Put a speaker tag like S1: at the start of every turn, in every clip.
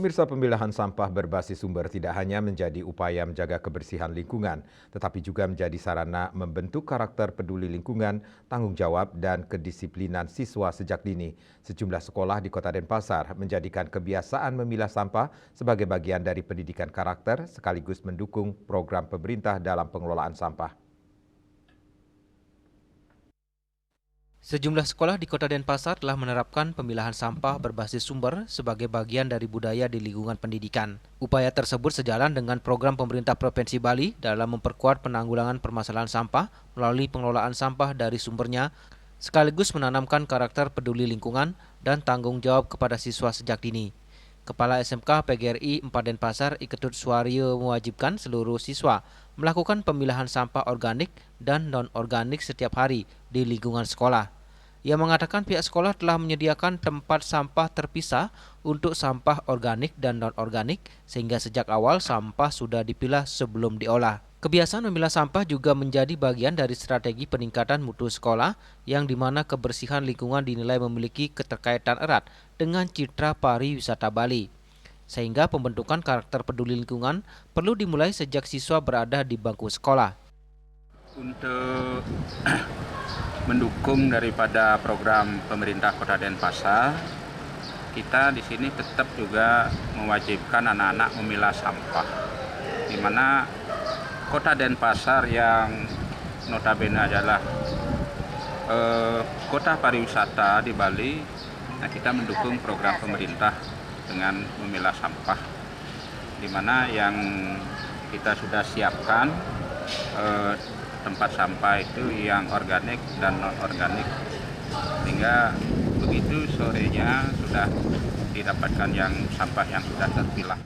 S1: Pemirsa, pemilahan sampah berbasis sumber tidak hanya menjadi upaya menjaga kebersihan lingkungan, tetapi juga menjadi sarana membentuk karakter peduli lingkungan, tanggung jawab, dan kedisiplinan siswa sejak dini. Sejumlah sekolah di Kota Denpasar menjadikan kebiasaan memilah sampah sebagai bagian dari pendidikan karakter sekaligus mendukung program pemerintah dalam pengelolaan sampah.
S2: Sejumlah sekolah di Kota Denpasar telah menerapkan pemilahan sampah berbasis sumber sebagai bagian dari budaya di lingkungan pendidikan. Upaya tersebut sejalan dengan program pemerintah Provinsi Bali dalam memperkuat penanggulangan permasalahan sampah melalui pengelolaan sampah dari sumbernya, sekaligus menanamkan karakter peduli lingkungan dan tanggung jawab kepada siswa sejak dini. Kepala SMK PGRI 4 Denpasar, Iketut Suwaryo, mewajibkan seluruh siswa melakukan pemilahan sampah organik dan non-organik setiap hari di lingkungan sekolah. Ia mengatakan pihak sekolah telah menyediakan tempat sampah terpisah untuk sampah organik dan non-organik sehingga sejak awal sampah sudah dipilah sebelum diolah. Kebiasaan memilah sampah juga menjadi bagian dari strategi peningkatan mutu sekolah yang dimana kebersihan lingkungan dinilai memiliki keterkaitan erat dengan citra pariwisata Bali. Sehingga pembentukan karakter peduli lingkungan perlu dimulai sejak siswa berada di bangku sekolah.
S3: Untuk mendukung daripada program pemerintah Kota Denpasar, kita di sini tetap juga mewajibkan anak-anak memilah sampah, di mana Kota Denpasar yang notabene adalah kota pariwisata di Bali. Nah, kita mendukung program pemerintah dengan memilah sampah, di mana yang kita sudah siapkan tempat sampah itu yang organik dan non-organik, sehingga begitu sorenya sudah didapatkan yang sampah yang sudah terpilah.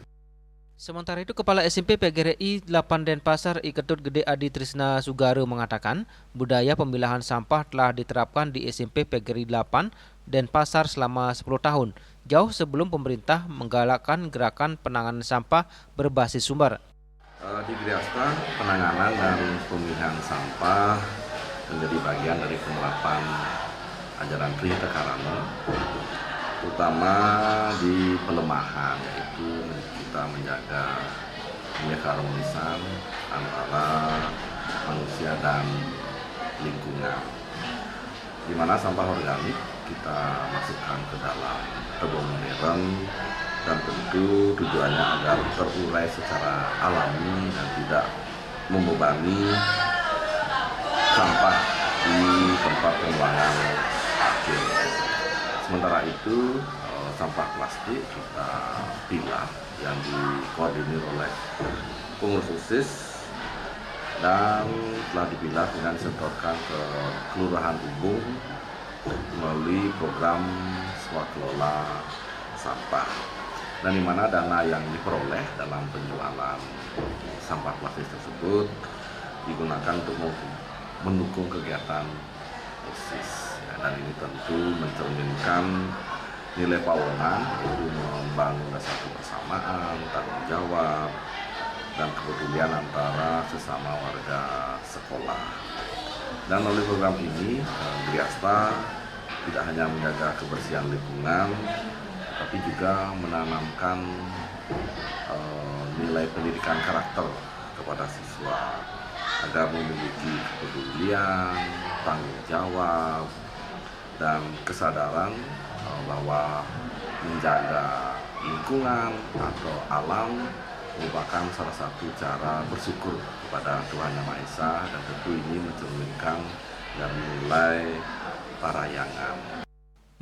S2: Sementara itu, Kepala SMP PGRI 8 Denpasar, Iketut Gede Adi Trisna Sugaro mengatakan budaya pemilahan sampah telah diterapkan di SMP PGRI 8 Denpasar selama 10 tahun, jauh sebelum pemerintah menggalakkan gerakan penanganan sampah berbasis sumber.
S4: Di Griasta, penanganan dan pemilihan sampah menjadi bagian dari penerapan ajaran Trihita Karana, terutama di pelemahan, yaitu kita menjaga keharmonisan antara manusia dan lingkungan, di mana sampah organik kita masukkan ke dalam tebing modern, dan tentu tujuannya agar terurai secara alami dan tidak membebani sampah di tempat pembuangan akhir. Sementara itu, sampah plastik kita pilah yang dikoordinir oleh pengurus OSIS dan telah dipilah dengan disetorkan ke Kelurahan Ubung melalui program swakelola sampah, dan di mana dana yang diperoleh dalam penjualan sampah plastik tersebut digunakan untuk mendukung kegiatan OSIS. Dan ini tentu mencerminkan nilai Paunan, yaitu membangun rasa kebersamaan, tanggung jawab, dan kepedulian antara sesama warga sekolah. Dan melalui program ini, Griasta tidak hanya menjaga kebersihan lingkungan, tapi juga menanamkan nilai pendidikan karakter kepada siswa agar memiliki kepedulian, tanggung jawab, dan kesadaran bahwa menjaga lingkungan atau alam merupakan salah satu cara bersyukur kepada Tuhan Yang Maha Esa, dan tentu ini mencerminkan dan nilai parayangan.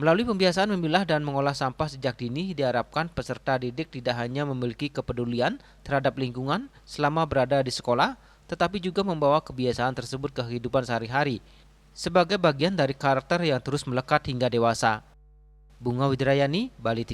S2: Melalui pembiasaan memilah dan mengolah sampah sejak dini, diharapkan peserta didik tidak hanya memiliki kepedulian terhadap lingkungan selama berada di sekolah, tetapi juga membawa kebiasaan tersebut ke kehidupan sehari-hari sebagai bagian dari karakter yang terus melekat hingga dewasa. Bunga Widrayani, Bali TV.